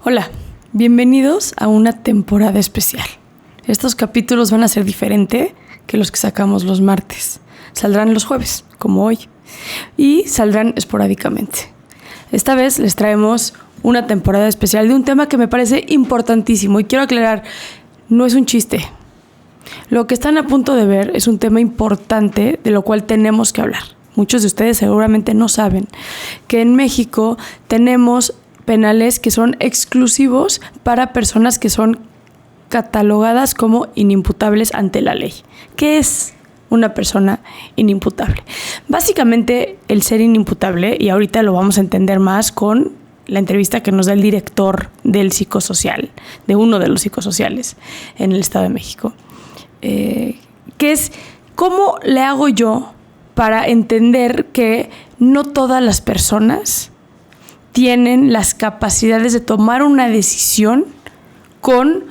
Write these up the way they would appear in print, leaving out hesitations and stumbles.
Hola, bienvenidos a una temporada especial. Estos capítulos van a ser diferentes que los que sacamos los martes. Saldrán los jueves, como hoy, y saldrán esporádicamente. Esta vez les traemos una temporada especial de un tema que me parece importantísimo y quiero aclarar, no es un chiste. Lo que están a punto de ver es un tema importante de lo cual tenemos que hablar. Muchos de ustedes seguramente no saben que en México tenemos penales que son exclusivos para personas que son catalogadas como inimputables ante la ley. ¿Qué es una persona inimputable? Básicamente, el ser inimputable, y ahorita lo vamos a entender más con la entrevista que nos da el director del psicosocial, de uno de los psicosociales en el Estado de México, que es ¿cómo le hago yo para entender que no todas las personas tienen las capacidades de tomar una decisión con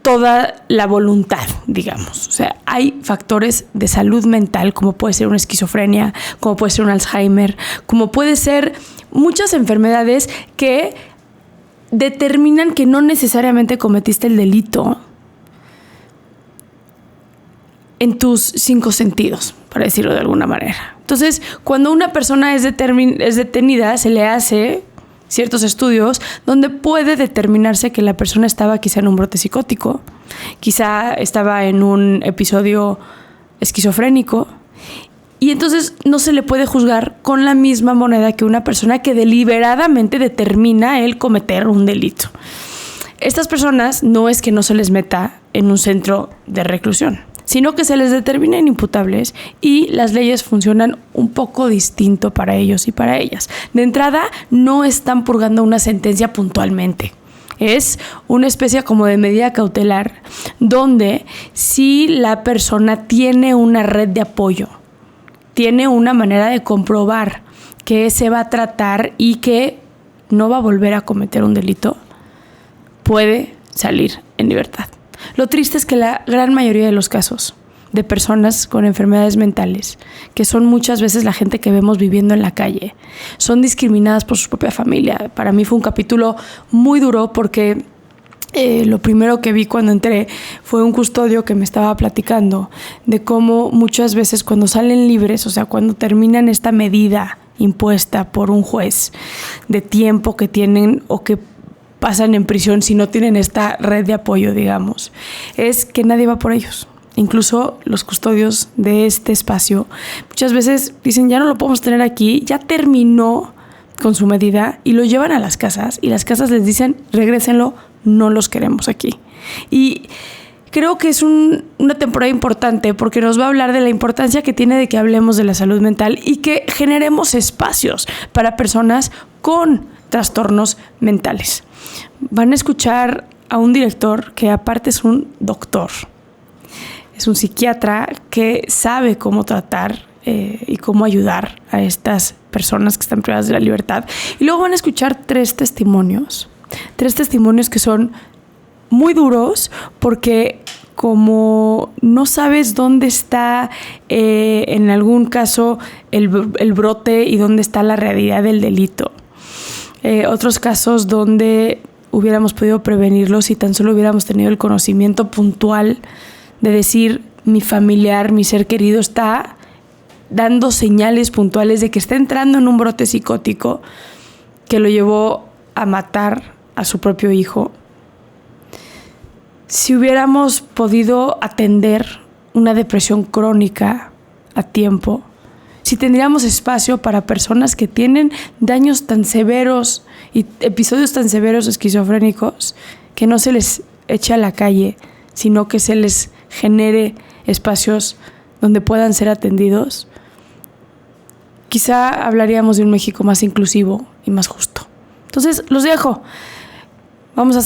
toda la voluntad, digamos? O sea, hay factores de salud mental, como puede ser una esquizofrenia, como puede ser un Alzheimer, como puede ser muchas enfermedades que determinan que no necesariamente cometiste el delito en tus 5 sentidos, para decirlo de alguna manera. Entonces, cuando una persona es detenida, se le hace ciertos estudios donde puede determinarse que la persona estaba quizá en un brote psicótico, quizá estaba en un episodio esquizofrénico, y entonces no se le puede juzgar con la misma moneda que una persona que deliberadamente determina el cometer un delito. Estas personas no es que no se les meta en un centro de reclusión, sino que se les determina inimputables y las leyes funcionan un poco distinto para ellos y para ellas. De entrada, no están purgando una sentencia puntualmente. Es una especie como de medida cautelar donde si la persona tiene una red de apoyo, tiene una manera de comprobar que se va a tratar y que no va a volver a cometer un delito, puede salir en libertad. Lo triste es que la gran mayoría de los casos de personas con enfermedades mentales, que son muchas veces la gente que vemos viviendo en la calle, son discriminadas por su propia familia. Para mí fue un capítulo muy duro porque lo primero que vi cuando entré fue un custodio que me estaba platicando de cómo muchas veces cuando salen libres, o sea, cuando terminan esta medida impuesta por un juez de tiempo que tienen o que pasan en prisión si no tienen esta red de apoyo, digamos, es que nadie va por ellos. Incluso los custodios de este espacio muchas veces dicen, ya no lo podemos tener aquí, ya terminó con su medida, y lo llevan a las casas y las casas les dicen, regrésenlo, no los queremos aquí. Y creo que es una temporada importante porque nos va a hablar de la importancia que tiene de que hablemos de la salud mental y que generemos espacios para personas con trastornos mentales. Van a escuchar a un director que aparte es un doctor, es un psiquiatra que sabe cómo tratar y cómo ayudar a estas personas que están privadas de la libertad. Y luego van a escuchar 3 testimonios que son muy duros porque como no sabes dónde está en algún caso el brote y dónde está la realidad del delito. Otros casos donde hubiéramos podido prevenirlo si tan solo hubiéramos tenido el conocimiento puntual de decir, mi familiar, mi ser querido está dando señales puntuales de que está entrando en un brote psicótico que lo llevó a matar a su propio hijo. Si hubiéramos podido atender una depresión crónica a tiempo, si tendríamos espacio para personas que tienen daños tan severos y episodios tan severos esquizofrénicos, que no se les eche a la calle, sino que se les genere espacios donde puedan ser atendidos, quizá hablaríamos de un México más inclusivo y más justo. Entonces, los dejo. Vamos a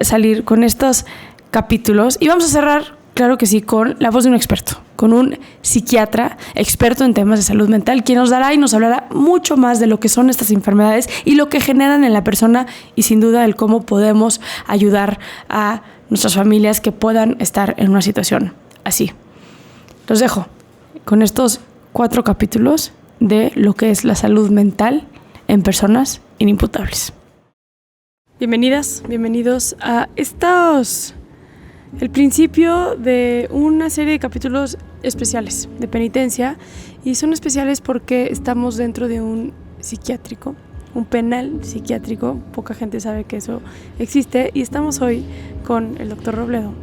salir con estos capítulos y vamos a cerrar, claro que sí, con la voz de un experto, con un psiquiatra experto en temas de salud mental, quien nos dará y nos hablará mucho más de lo que son estas enfermedades y lo que generan en la persona y sin duda el cómo podemos ayudar a nuestras familias que puedan estar en una situación así. Los dejo con estos 4 capítulos de lo que es la salud mental en personas inimputables. Bienvenidas, bienvenidos a el principio de una serie de capítulos especiales de penitencia, y son especiales porque estamos dentro de un psiquiátrico, un penal psiquiátrico. Poca gente sabe que eso existe, y estamos hoy con el doctor Robledo,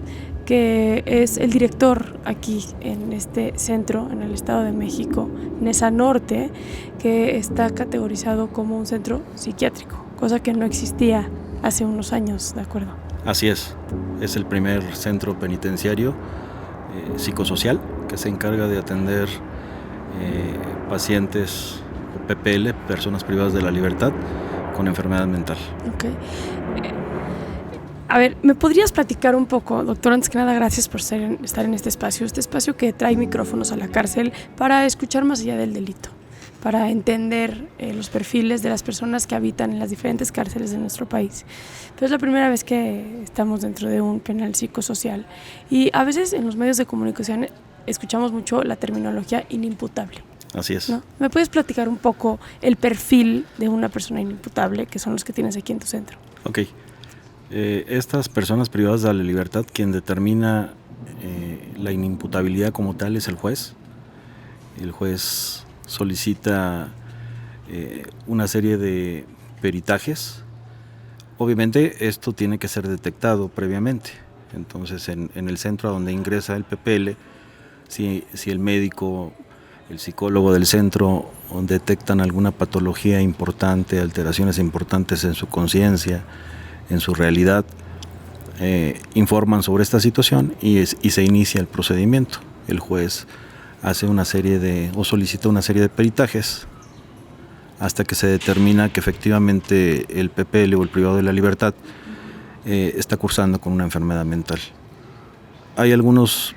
que es el director aquí en este centro, en el Estado de México, Nesa Norte, que está categorizado como un centro psiquiátrico, cosa que no existía hace unos años, ¿de acuerdo? Así es el primer centro penitenciario psicosocial que se encarga de atender pacientes o PPL, personas privadas de la libertad con enfermedad mental. Ok. A ver, ¿me podrías platicar un poco, doctor? Antes que nada, gracias por estar en este espacio que trae micrófonos a la cárcel para escuchar más allá del delito, para entender los perfiles de las personas que habitan en las diferentes cárceles de nuestro país. Pero es la primera vez que estamos dentro de un penal psicosocial, y a veces en los medios de comunicación escuchamos mucho la terminología inimputable. Así es. ¿No? ¿Me puedes platicar un poco el perfil de una persona inimputable, que son los que tienes aquí en tu centro? Ok. Estas personas privadas de la libertad, quien determina la inimputabilidad como tal es el juez. El juez solicita una serie de peritajes. Obviamente esto tiene que ser detectado previamente. Entonces en el centro a donde ingresa el PPL, si el médico, el psicólogo del centro detectan alguna patología importante, alteraciones importantes en su conciencia, en su realidad, informan sobre esta situación y se inicia el procedimiento. El juez hace solicita una serie de peritajes hasta que se determina que efectivamente el PPL o el privado de la libertad está cursando con una enfermedad mental. Hay algunos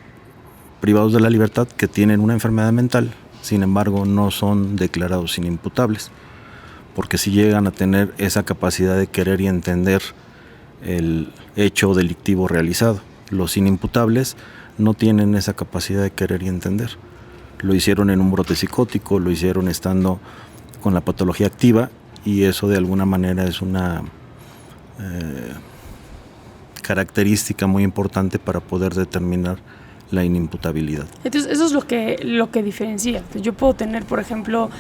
privados de la libertad que tienen una enfermedad mental, sin embargo no son declarados inimputables, porque si llegan a tener esa capacidad de querer y entender el hecho delictivo realizado. Los inimputables no tienen esa capacidad de querer y entender. Lo hicieron en un brote psicótico, lo hicieron estando con la patología activa, y eso de alguna manera es una característica muy importante para poder determinar la inimputabilidad. Entonces eso es lo que diferencia. Yo puedo tener, por ejemplo,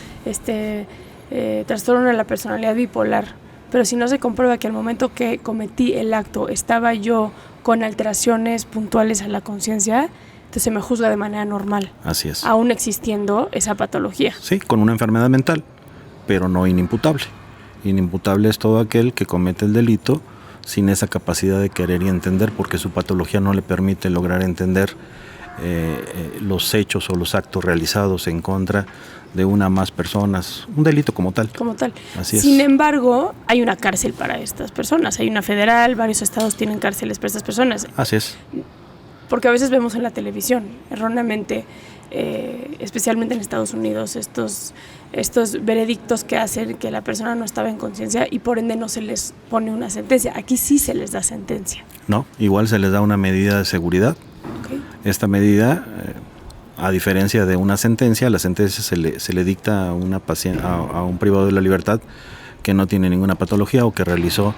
trastorno de la personalidad bipolar, pero si no se comprueba que al momento que cometí el acto estaba yo con alteraciones puntuales a la conciencia, entonces se me juzga de manera normal. Así es. Aún existiendo esa patología. Sí, con una enfermedad mental, pero no inimputable. Inimputable es todo aquel que comete el delito sin esa capacidad de querer y entender, porque su patología no le permite lograr entender los hechos o los actos realizados en contra de una o más personas, un delito como tal. Como tal. Así es. Sin embargo, hay una cárcel para estas personas, hay una federal, varios estados tienen cárceles para estas personas. Así es. Porque a veces vemos en la televisión, erróneamente, especialmente en Estados Unidos, estos veredictos que hacen que la persona no estaba en conciencia y por ende no se les pone una sentencia. Aquí sí se les da sentencia. No, igual se les da una medida de seguridad. Okay. Esta medida, a diferencia de una sentencia, la sentencia se le dicta a un privado de la libertad que no tiene ninguna patología o que realizó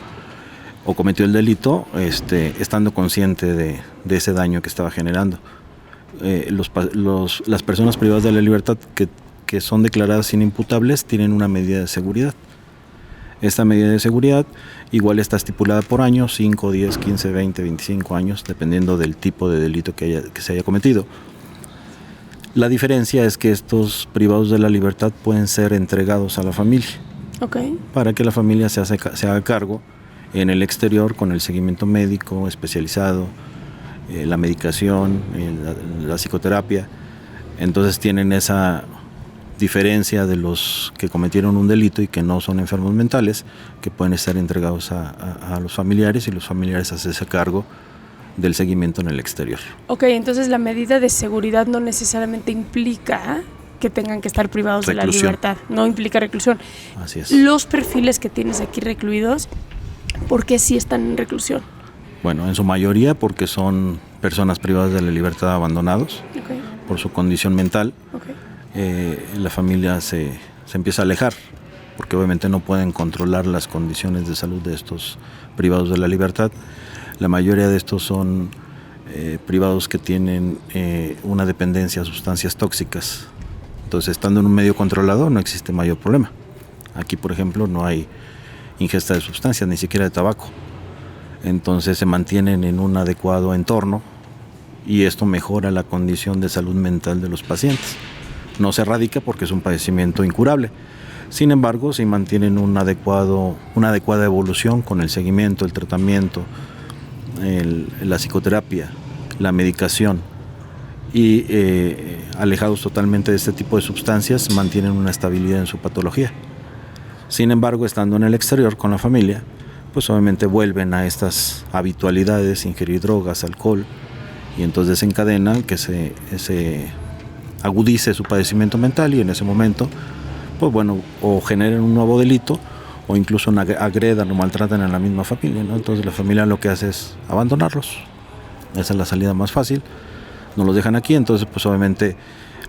o cometió el delito estando consciente de ese daño que estaba generando. Las personas privadas de la libertad que son declaradas inimputables tienen una medida de seguridad. Esta medida de seguridad igual está estipulada por años, 5, 10, 15, 20, 25 años, dependiendo del tipo de delito que se haya cometido. La diferencia es que estos privados de la libertad pueden ser entregados a la familia. Okay. Para que la familia se haga cargo en el exterior con el seguimiento médico especializado, la medicación, la psicoterapia. Entonces tienen esa diferencia de los que cometieron un delito y que no son enfermos mentales, que pueden estar entregados a los familiares, y los familiares hacerse cargo del seguimiento en el exterior. Ok, entonces la medida de seguridad no necesariamente implica que tengan que estar privados de la libertad, no implica reclusión. Así es. Los perfiles que tienes aquí recluidos, ¿por qué sí están en reclusión? Bueno, en su mayoría porque son personas privadas de la libertad abandonados por su condición mental. La familia se empieza a alejar porque obviamente no pueden controlar las condiciones de salud de estos privados de la libertad. La mayoría de estos son privados que tienen una dependencia a sustancias tóxicas. Entonces, estando en un medio controlado no existe mayor problema. Aquí, por ejemplo, no hay ingesta de sustancias, ni siquiera de tabaco. Entonces se mantienen en un adecuado entorno y esto mejora la condición de salud mental de los pacientes. No se erradica porque es un padecimiento incurable. Sin embargo, se mantienen una adecuada evolución con el seguimiento, el tratamiento, la psicoterapia, la medicación y alejados totalmente de este tipo de sustancias, mantienen una estabilidad en su patología. Sin embargo, estando en el exterior con la familia, pues obviamente vuelven a estas habitualidades, ingerir drogas, alcohol, y entonces desencadena que se agudice su padecimiento mental y en ese momento, pues bueno, o generen un nuevo delito o incluso agredan o maltratan a la misma familia, ¿no? Entonces la familia lo que hace es abandonarlos. Esa es la salida más fácil. No los dejan aquí, entonces pues obviamente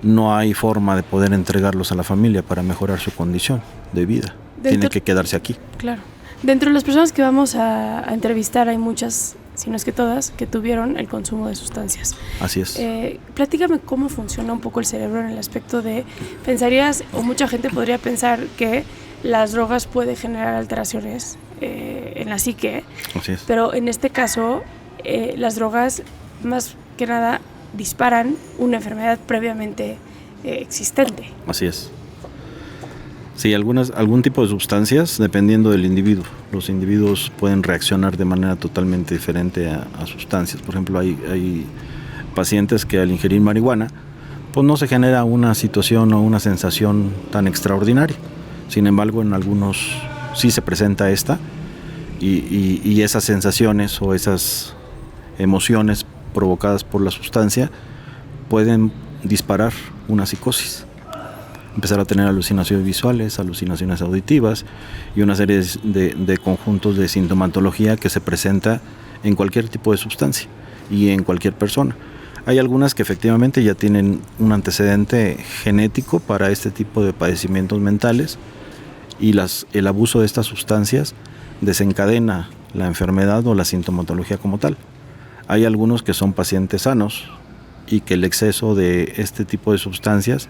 no hay forma de poder entregarlos a la familia para mejorar su condición de vida. Tienen que quedarse aquí. Claro. Dentro de las personas que vamos a entrevistar hay muchas, si no es que todas, que tuvieron el consumo de sustancias. Así es. Platícame cómo funciona un poco el cerebro en el aspecto de, pensarías, o mucha gente podría pensar que las drogas pueden generar alteraciones en la psique. Así es. Pero en este caso, las drogas más que nada disparan una enfermedad previamente existente. Así es. Sí, algún tipo de sustancias, dependiendo del individuo. Los individuos pueden reaccionar de manera totalmente diferente a sustancias. Por ejemplo, hay pacientes que al ingerir marihuana, pues no se genera una situación o una sensación tan extraordinaria. Sin embargo, en algunos sí se presenta esta y esas sensaciones o esas emociones provocadas por la sustancia pueden disparar una psicosis. Empezar a tener alucinaciones visuales, alucinaciones auditivas y una serie de conjuntos de sintomatología que se presenta en cualquier tipo de sustancia y en cualquier persona. Hay algunas que efectivamente ya tienen un antecedente genético para este tipo de padecimientos mentales y el abuso de estas sustancias desencadena la enfermedad o la sintomatología como tal. Hay algunos que son pacientes sanos y que el exceso de este tipo de sustancias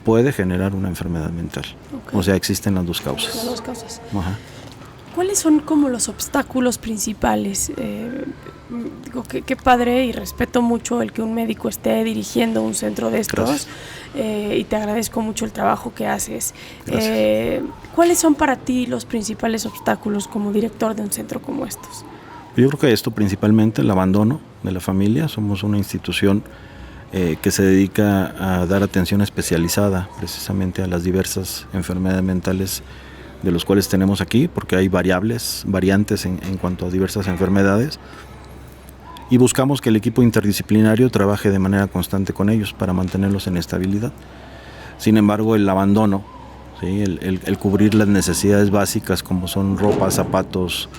puede generar una enfermedad mental. Okay. O sea, existen las dos causas. Las dos causas. Ajá. ¿Cuáles son como los obstáculos principales? Digo, qué padre y respeto mucho el que un médico esté dirigiendo un centro de estos y te agradezco mucho el trabajo que haces. ¿Cuáles son para ti los principales obstáculos como director de un centro como estos? Yo creo que esto principalmente el abandono de la familia. Somos una institución que se dedica a dar atención especializada precisamente a las diversas enfermedades mentales de los cuales tenemos aquí, porque hay variantes en cuanto a diversas enfermedades, y buscamos que el equipo interdisciplinario trabaje de manera constante con ellos para mantenerlos en estabilidad. Sin embargo, el abandono, ¿sí? el cubrir las necesidades básicas como son ropa, zapatos,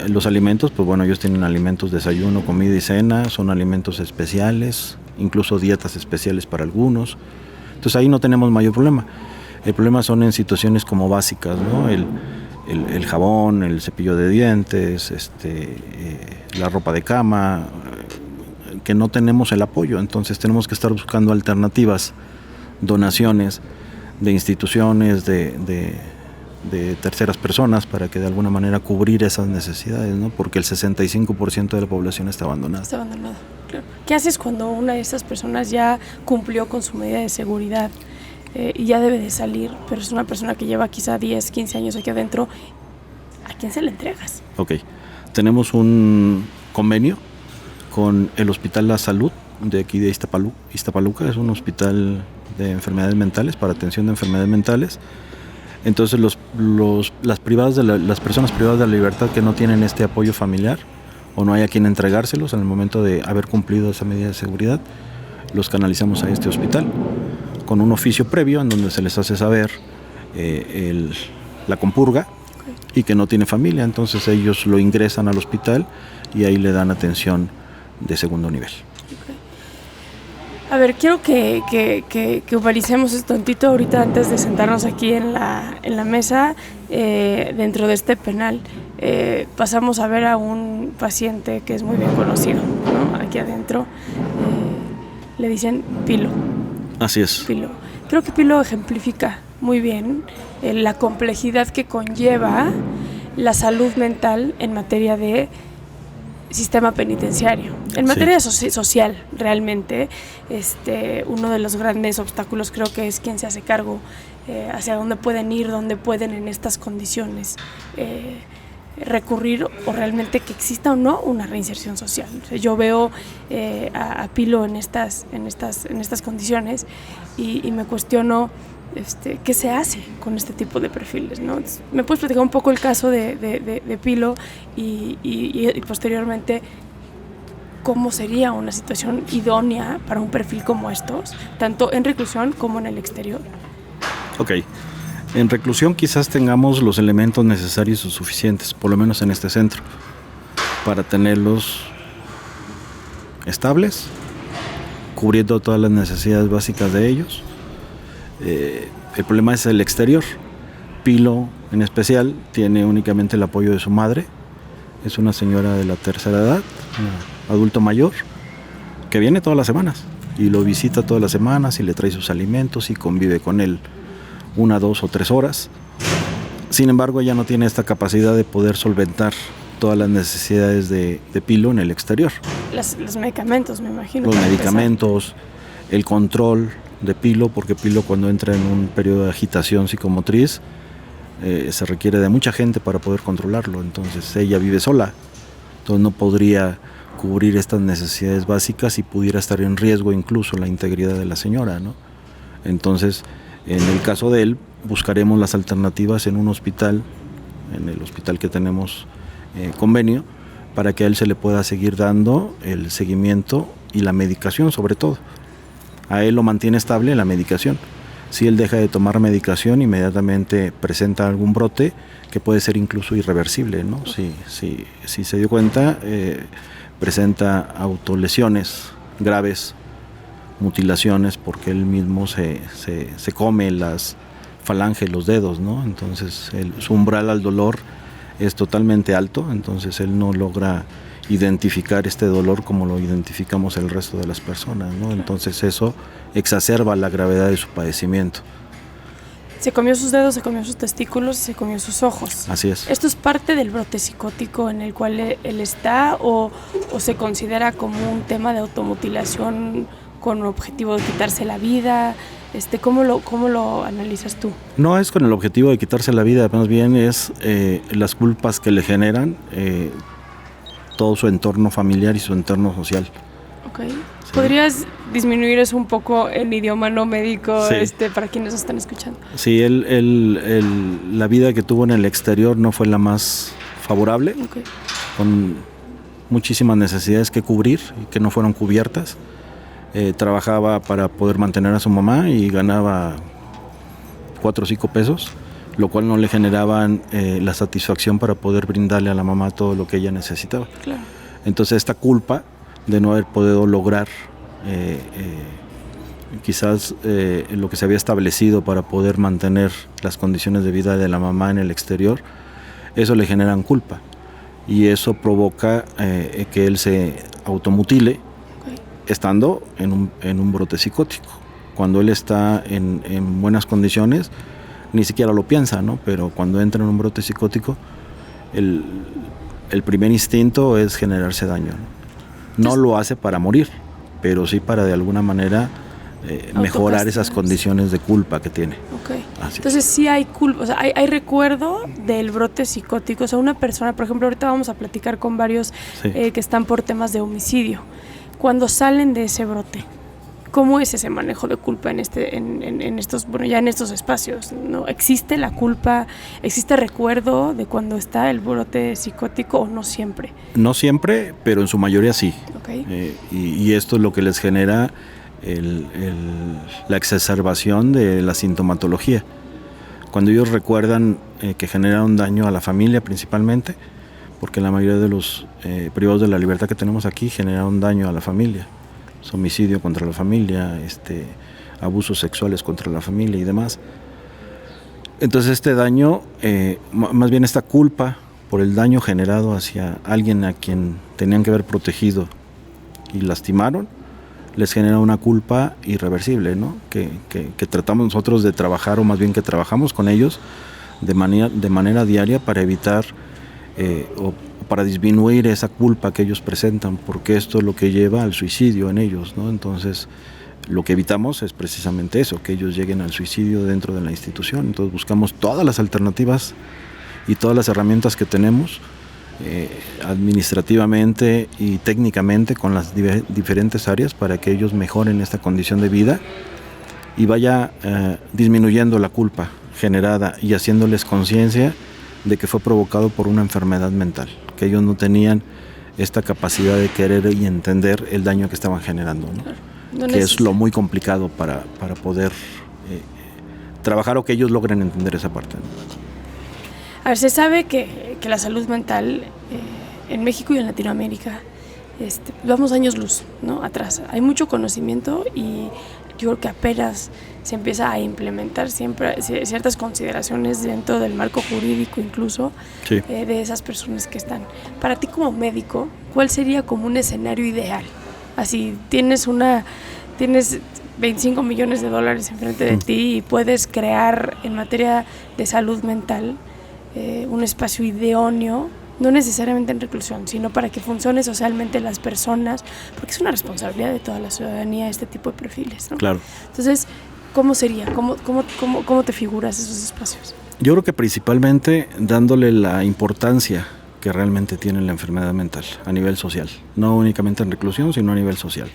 los alimentos, pues bueno, ellos tienen alimentos, desayuno, comida y cena, son alimentos especiales, incluso dietas especiales para algunos. Entonces ahí no tenemos mayor problema. El problema son en situaciones como básicas, ¿no? El jabón, el cepillo de dientes, la ropa de cama, que no tenemos el apoyo. Entonces tenemos que estar buscando alternativas, donaciones de instituciones, de terceras personas para que de alguna manera cubrir esas necesidades, ¿no? Porque el 65% de la población está abandonada. Está abandonada, claro. ¿Qué haces cuando una de estas personas ya cumplió con su medida de seguridad y ya debe de salir, pero es una persona que lleva quizá 10, 15 años aquí adentro? ¿A quién se le entregas? Ok, tenemos un convenio con el Hospital La Salud de aquí de Iztapaluca. Es un hospital de enfermedades mentales, para atención de enfermedades mentales. Entonces las personas privadas de la libertad que no tienen este apoyo familiar o no hay a quien entregárselos en el momento de haber cumplido esa medida de seguridad, los canalizamos a este hospital con un oficio previo en donde se les hace saber la compurga y que no tiene familia. Entonces ellos lo ingresan al hospital y ahí le dan atención de segundo nivel. A ver, quiero que humanicemos esto tantito ahorita antes de sentarnos aquí en la mesa dentro de este penal. Pasamos a ver a un paciente que es muy bien conocido, ¿no? Aquí adentro. Le dicen Pilo. Así es. Pilo. Creo que Pilo ejemplifica muy bien la complejidad que conlleva la salud mental en materia de sistema penitenciario. En materia social, realmente, uno de los grandes obstáculos creo que es quién se hace cargo, hacia dónde pueden ir, dónde pueden en estas condiciones recurrir, o realmente que exista o no una reinserción social. O sea, yo veo a Pilo en estas condiciones y me cuestiono qué se hace con este tipo de perfiles, ¿no? ¿Me puedes platicar un poco el caso de Pilo y posteriormente cómo sería una situación idónea para un perfil como estos, tanto en reclusión como en el exterior? Ok. En reclusión quizás tengamos los elementos necesarios o suficientes, por lo menos en este centro, para tenerlos estables, cubriendo todas las necesidades básicas de ellos. El problema es el exterior. Pilo, en especial, tiene únicamente el apoyo de su madre. Es una señora de la tercera edad, un adulto mayor, que viene todas las semanas y lo visita todas las semanas y le trae sus alimentos y convive con él 1, 2 o 3 horas. Sin embargo, ella no tiene esta capacidad de poder solventar todas las necesidades de Pilo en el exterior. Los medicamentos, me imagino. Los medicamentos, el control de Pilo, porque Pilo, cuando entra en un periodo de agitación psicomotriz, se requiere de mucha gente para poder controlarlo. Entonces ella vive sola, entonces no podría cubrir estas necesidades básicas y pudiera estar en riesgo incluso la integridad de la señora, ¿no? Entonces, en el caso de él, buscaremos las alternativas en un hospital, en el hospital que tenemos convenio, para que a él se le pueda seguir dando el seguimiento y la medicación, sobre todo. A él lo mantiene estable la medicación. Si él deja de tomar medicación, inmediatamente presenta algún brote que puede ser incluso irreversible, ¿no? Si se dio cuenta, presenta autolesiones graves, mutilaciones, porque él mismo se come las falanges, los dedos, ¿no? Entonces su umbral al dolor es totalmente alto, entonces él no logra identificar este dolor como lo identificamos el resto de las personas, ¿no? Entonces eso exacerba la gravedad de su padecimiento. Se comió sus dedos, se comió sus testículos y se comió sus ojos. Así es. ¿Esto es parte del brote psicótico en el cual él está o se considera como un tema de automutilación con objetivo de quitarse la vida? ¿Cómo lo analizas tú? No es con el objetivo de quitarse la vida, más bien es las culpas que le generan todo su entorno familiar y su entorno social. Okay. Sí. ¿Podrías disminuir eso un poco en idioma no médico, sí, para quienes nos están escuchando? Sí, la vida que tuvo en el exterior no fue la más favorable, okay, con muchísimas necesidades que cubrir y que no fueron cubiertas. Trabajaba para poder mantener a su mamá y ganaba 4 o 5 pesos, lo cual no le generaban la satisfacción para poder brindarle a la mamá todo lo que ella necesitaba. Claro. Entonces esta culpa de no haber podido lograr quizás lo que se había establecido para poder mantener las condiciones de vida de la mamá en el exterior, eso le generan culpa y eso provoca que él se automutile, okay, estando en un brote psicótico. Cuando él está en buenas condiciones ni siquiera lo piensa, ¿no? Pero cuando entra en un brote psicótico, el primer instinto es generarse daño, ¿no? No lo hace para morir, pero sí para de alguna manera mejorar esas condiciones de culpa que tiene. Okay. Entonces sí hay culpa, o sea, hay recuerdo del brote psicótico. O sea, una persona, por ejemplo, ahorita vamos a platicar con varios que están por temas de homicidio. Cuando salen de ese brote, ¿cómo es ese manejo de culpa en estos, bueno, ya en estos espacios, ¿no? ¿Existe la culpa? ¿Existe recuerdo de cuando está el brote psicótico o no siempre? No siempre, pero en su mayoría sí. Okay. Y esto es lo que les genera la exacerbación de la sintomatología. Cuando ellos recuerdan que generaron daño a la familia principalmente, porque la mayoría de los privados de la libertad que tenemos aquí generaron daño a la familia. homicidio contra la familia, abusos sexuales contra la familia y demás. Entonces este daño, más bien esta culpa por el daño generado hacia alguien a quien tenían que haber protegido y lastimaron, les genera una culpa irreversible, ¿no? Que tratamos nosotros de trabajar, o más bien que trabajamos con ellos de manera diaria para evitar o para disminuir esa culpa que ellos presentan, porque esto es lo que lleva al suicidio en ellos, ¿no? Entonces, lo que evitamos es precisamente eso, que ellos lleguen al suicidio dentro de la institución. Entonces buscamos todas las alternativas y todas las herramientas que tenemos administrativamente y técnicamente con las diferentes áreas para que ellos mejoren esta condición de vida y vaya disminuyendo la culpa generada y haciéndoles conciencia de que fue provocado por una enfermedad mental, que ellos no tenían esta capacidad de querer y entender el daño que estaban generando, ¿no? Que es lo muy complicado para poder trabajar o que ellos logren entender esa parte, ¿no? A ver, se sabe que la salud mental en México y en Latinoamérica vamos años luz, ¿no? Atrás. Hay mucho conocimiento y yo creo que apenas se empieza a implementar siempre ciertas consideraciones dentro del marco jurídico incluso, sí, de esas personas que están. Para ti como médico, ¿cuál sería como un escenario ideal? Así, tienes 25 millones de dólares enfrente de ti y puedes crear en materia de salud mental un espacio idóneo, no necesariamente en reclusión, sino para que funcione socialmente las personas, porque es una responsabilidad de toda la ciudadanía este tipo de perfiles, ¿no? Claro. Entonces, ¿cómo sería? ¿Cómo te figuras esos espacios? Yo creo que principalmente dándole la importancia que realmente tiene la enfermedad mental a nivel social, no únicamente en reclusión, sino a nivel social.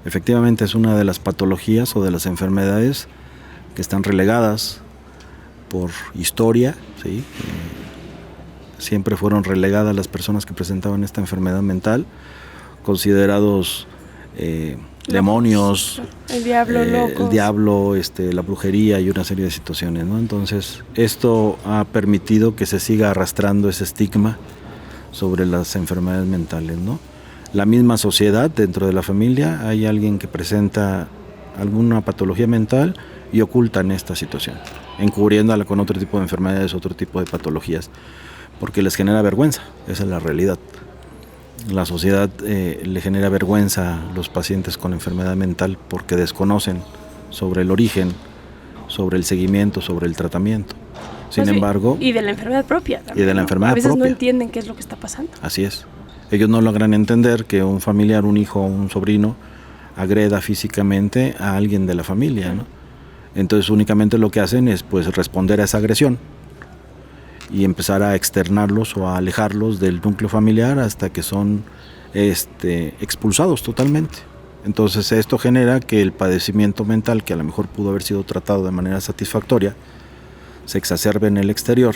Efectivamente es una de las patologías o de las enfermedades que están relegadas por historia, ¿sí? Siempre fueron relegadas las personas que presentaban esta enfermedad mental, considerados demonios, el diablo, la brujería y una serie de situaciones, ¿no? Entonces, esto ha permitido que se siga arrastrando ese estigma sobre las enfermedades mentales, ¿no? La misma sociedad, dentro de la familia, hay alguien que presenta alguna patología mental y ocultan esta situación, encubriéndola con otro tipo de enfermedades, otro tipo de patologías, porque les genera vergüenza, esa es la realidad. La sociedad le genera vergüenza a los pacientes con enfermedad mental porque desconocen sobre el origen, sobre el seguimiento, sobre el tratamiento. Sin embargo... Y de la enfermedad propia también, y de la enfermedad propia. A veces no entienden qué es lo que está pasando. Así es. Ellos no logran entender que un familiar, un hijo o un sobrino agreda físicamente a alguien de la familia, ¿no? Entonces únicamente lo que hacen es pues responder a esa agresión y empezar a externarlos o a alejarlos del núcleo familiar hasta que son expulsados totalmente. Entonces esto genera que el padecimiento mental, que a lo mejor pudo haber sido tratado de manera satisfactoria, se exacerbe en el exterior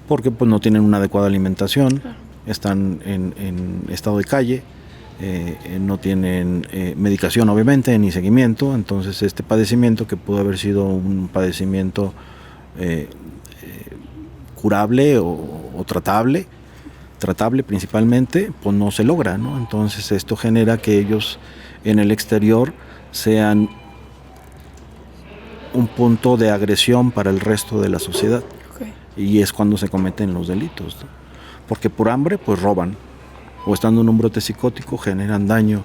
porque pues no tienen una adecuada alimentación, están en estado de calle, no tienen medicación obviamente ni seguimiento. Entonces este padecimiento, que pudo haber sido un padecimiento curable o tratable principalmente, pues no se logra, ¿no? Entonces esto genera que ellos en el exterior sean un punto de agresión para el resto de la sociedad. Okay. Y es cuando se cometen los delitos, ¿no? Porque por hambre pues roban, o estando en un brote psicótico generan daño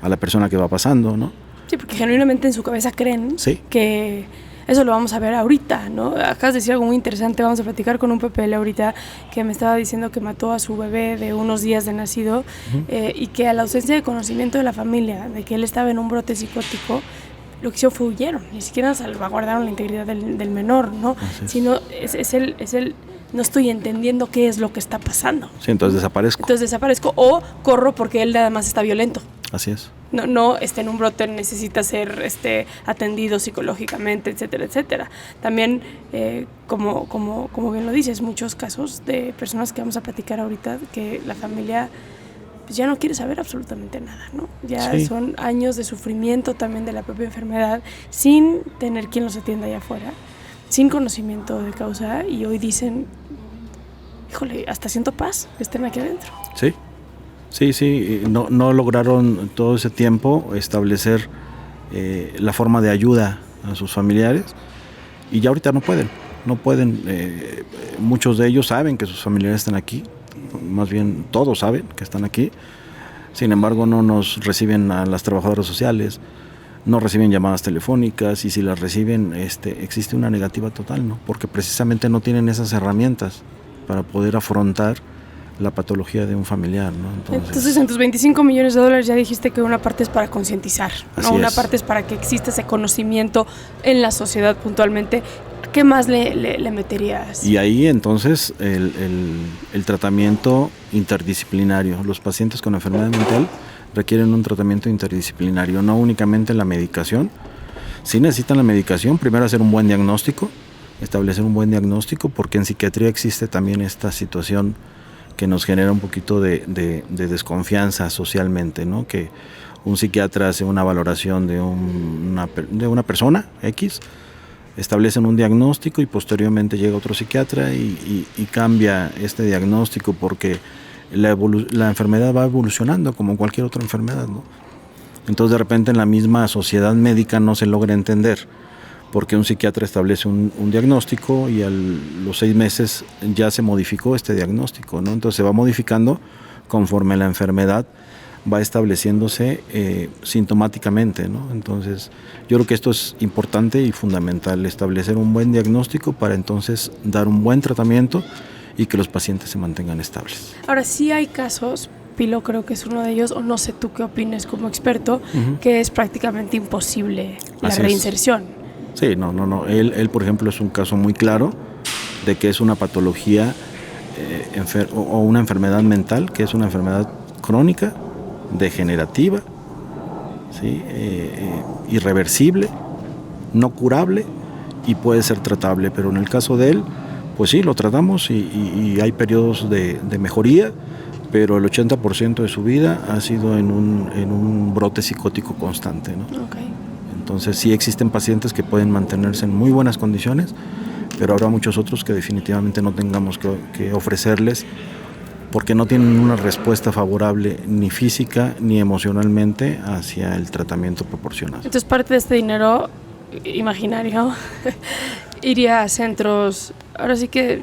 a la persona que va pasando, ¿no? Sí, porque genuinamente en su cabeza creen, ¿sí?, que eso lo vamos a ver ahorita, ¿no? Acabas de decir algo muy interesante. Vamos a platicar con un PPL ahorita que me estaba diciendo que mató a su bebé de unos días de nacido, y que a la ausencia de conocimiento de la familia, de que él estaba en un brote psicótico, lo que hicieron fue huyeron, ni siquiera salvaguardaron la integridad del menor, ¿no? Sino es el no estoy entendiendo qué es lo que está pasando. Sí, entonces desaparezco. O corro porque él nada más está violento. Así es. No en un brote, necesita ser atendido psicológicamente, etcétera, etcétera. También, como bien lo dices, muchos casos de personas que vamos a platicar ahorita, que la familia pues ya no quiere saber absolutamente nada, ¿no? Ya sí, son años de sufrimiento también de la propia enfermedad, sin tener quien los atienda allá afuera, sin conocimiento de causa, y hoy dicen, híjole, hasta siento paz que estén aquí adentro. Sí, Sí, no lograron todo ese tiempo establecer la forma de ayuda a sus familiares y ya ahorita no pueden, muchos de ellos saben que sus familiares están aquí, más bien todos saben que están aquí, sin embargo no nos reciben a las trabajadoras sociales, no reciben llamadas telefónicas y si las reciben existe una negativa total, ¿no? Porque precisamente no tienen esas herramientas para poder afrontar la patología de un familiar, ¿no? Entonces en tus $25 millones ya dijiste que una parte es para concientizar, ¿no? Una parte es para que exista ese conocimiento en la sociedad puntualmente. ¿Qué más le meterías? Y ahí entonces el tratamiento interdisciplinario. Los pacientes con enfermedad mental requieren un tratamiento interdisciplinario, no únicamente la medicación. Sí necesitan la medicación, primero hacer un buen diagnóstico, establecer un buen diagnóstico, porque en psiquiatría existe también esta situación que nos genera un poquito de desconfianza socialmente, ¿no? Que un psiquiatra hace una valoración de una persona X, establecen un diagnóstico y posteriormente llega otro psiquiatra y cambia este diagnóstico porque la enfermedad va evolucionando como cualquier otra enfermedad, ¿no? Entonces de repente en la misma sociedad médica no se logra entender porque un psiquiatra establece un diagnóstico y a los 6 meses ya se modificó este diagnóstico, ¿no? Entonces se va modificando conforme la enfermedad va estableciéndose sintomáticamente, ¿no? Entonces yo creo que esto es importante y fundamental, establecer un buen diagnóstico para entonces dar un buen tratamiento y que los pacientes se mantengan estables. Ahora sí hay casos, Pilo creo que es uno de ellos, o no sé tú qué opines como experto, que es prácticamente imposible la reinserción. Sí, no. Él, por ejemplo, es un caso muy claro de que es una patología o una enfermedad mental, que es una enfermedad crónica, degenerativa, ¿sí? Irreversible, no curable y puede ser tratable. Pero en el caso de él, pues sí, lo tratamos y hay periodos de mejoría, pero el 80% de su vida ha sido en un brote psicótico constante, ¿no? Okay. Entonces sí existen pacientes que pueden mantenerse en muy buenas condiciones, pero habrá muchos otros que definitivamente no tengamos que ofrecerles porque no tienen una respuesta favorable ni física ni emocionalmente hacia el tratamiento proporcionado. Entonces parte de este dinero imaginario iría a centros, ahora sí que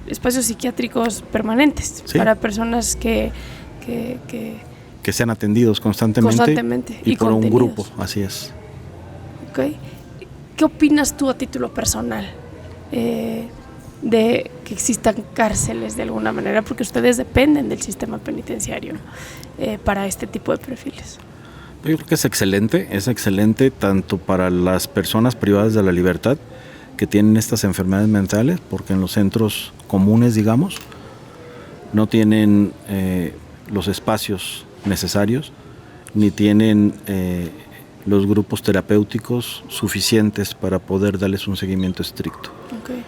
espacios psiquiátricos permanentes, ¿sí? Para personas que sean atendidos constantemente y por un grupo, así es. Okay. ¿Qué opinas tú a título personal de que existan cárceles de alguna manera? Porque ustedes dependen del sistema penitenciario para este tipo de perfiles. Yo creo que es excelente tanto para las personas privadas de la libertad que tienen estas enfermedades mentales, porque en los centros comunes, digamos, no tienen los espacios necesarios, ni tienen los grupos terapéuticos suficientes para poder darles un seguimiento estricto. Okay.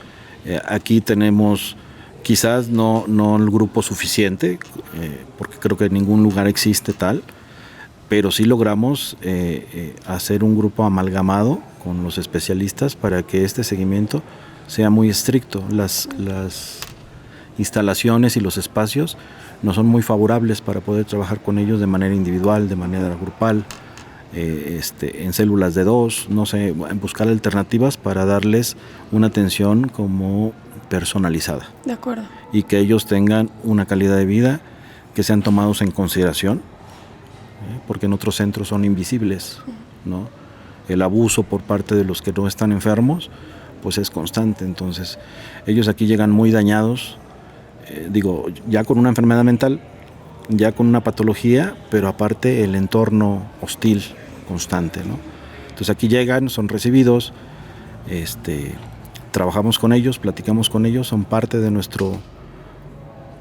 Aquí tenemos quizás no el grupo suficiente, porque creo que en ningún lugar existe tal, pero sí logramos hacer un grupo amalgamado con los especialistas para que este seguimiento sea muy estricto. Las instalaciones y los espacios no son muy favorables para poder trabajar con ellos de manera individual, de manera grupal, en células de 2, no sé, buscar alternativas para darles una atención como personalizada. De acuerdo. Y que ellos tengan una calidad de vida, que sean tomados en consideración, porque en otros centros son invisibles, ¿no? El abuso por parte de los que no están enfermos, pues es constante. Entonces, ellos aquí llegan muy dañados, ya con una enfermedad mental, ya con una patología, pero aparte el entorno hostil constante, ¿no? Entonces aquí llegan, son recibidos, trabajamos con ellos, platicamos con ellos, son parte de nuestro,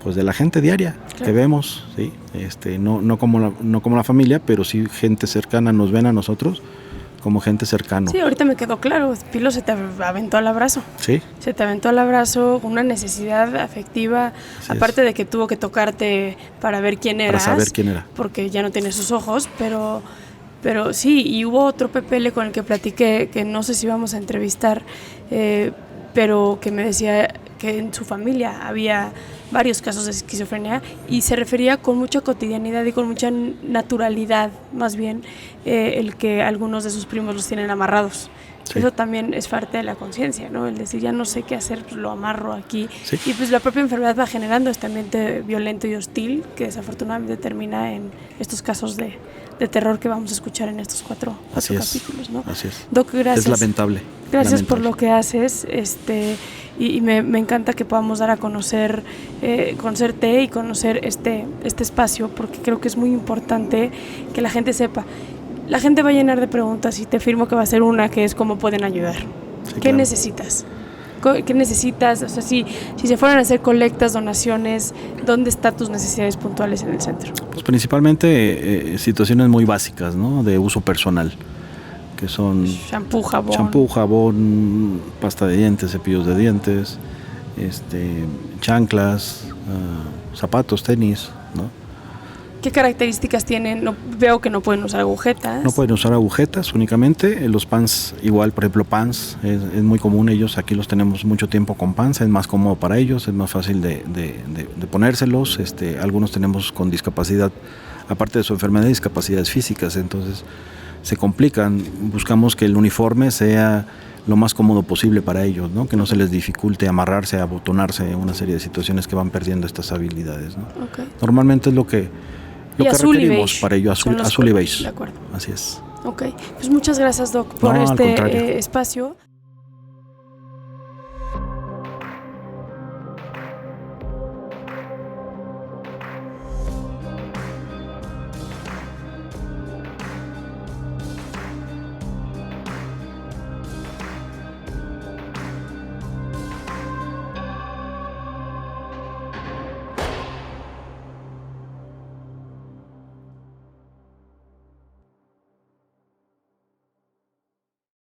pues de la gente diaria, claro, que vemos, ¿sí? No como la familia, pero sí gente cercana, nos ven a nosotros como gente cercana. Sí, ahorita me quedó claro, Pilo se te aventó al abrazo. Sí. Se te aventó al abrazo, una necesidad afectiva, así aparte de que tuvo que tocarte para ver quién eras. Para saber quién era. Porque ya no tiene sus ojos, pero sí, y hubo otro PPL con el que platiqué, que no sé si vamos a entrevistar, pero que me decía que en su familia había varios casos de esquizofrenia y se refería con mucha cotidianidad y con mucha naturalidad, más bien, el que algunos de sus primos los tienen amarrados. Sí. Eso también es parte de la conciencia, ¿no? El decir, ya no sé qué hacer, pues lo amarro aquí. Sí. Y pues la propia enfermedad va generando este ambiente violento y hostil que desafortunadamente termina en estos casos de terror que vamos a escuchar en estos cuatro capítulos, ¿no? Así es. Doc, gracias. Es lamentable. Gracias por lo que haces, y me encanta que podamos dar a conocerte y conocer este espacio, porque creo que es muy importante que la gente sepa. La gente va a llenar de preguntas y te afirmo que va a ser una que es cómo pueden ayudar. Sí, ¿qué claro. necesitas? ¿Qué necesitas? O sea, si se fueran a hacer colectas, donaciones, ¿dónde están tus necesidades puntuales en el centro? Pues principalmente situaciones muy básicas, ¿no? De uso personal, que son shampoo, jabón, pasta de dientes, cepillos de dientes, chanclas, zapatos, tenis, ¿no? ¿Qué características tienen? Veo que no pueden usar agujetas. No pueden usar agujetas únicamente. Los pants, igual, por ejemplo, pants, es muy común. Ellos aquí los tenemos mucho tiempo con pants, es más cómodo para ellos, es más fácil de ponérselos. Algunos tenemos con discapacidad, aparte de su enfermedad, discapacidades físicas, entonces se complican. Buscamos que el uniforme sea lo más cómodo posible para ellos, ¿no? Que no se les dificulte amarrarse, abotonarse, una serie de situaciones que van perdiendo estas habilidades, ¿no? Okay. Normalmente es lo que requerimos para ello, azul y beige. De acuerdo. Así es. Ok, pues muchas gracias, Doc, por este espacio.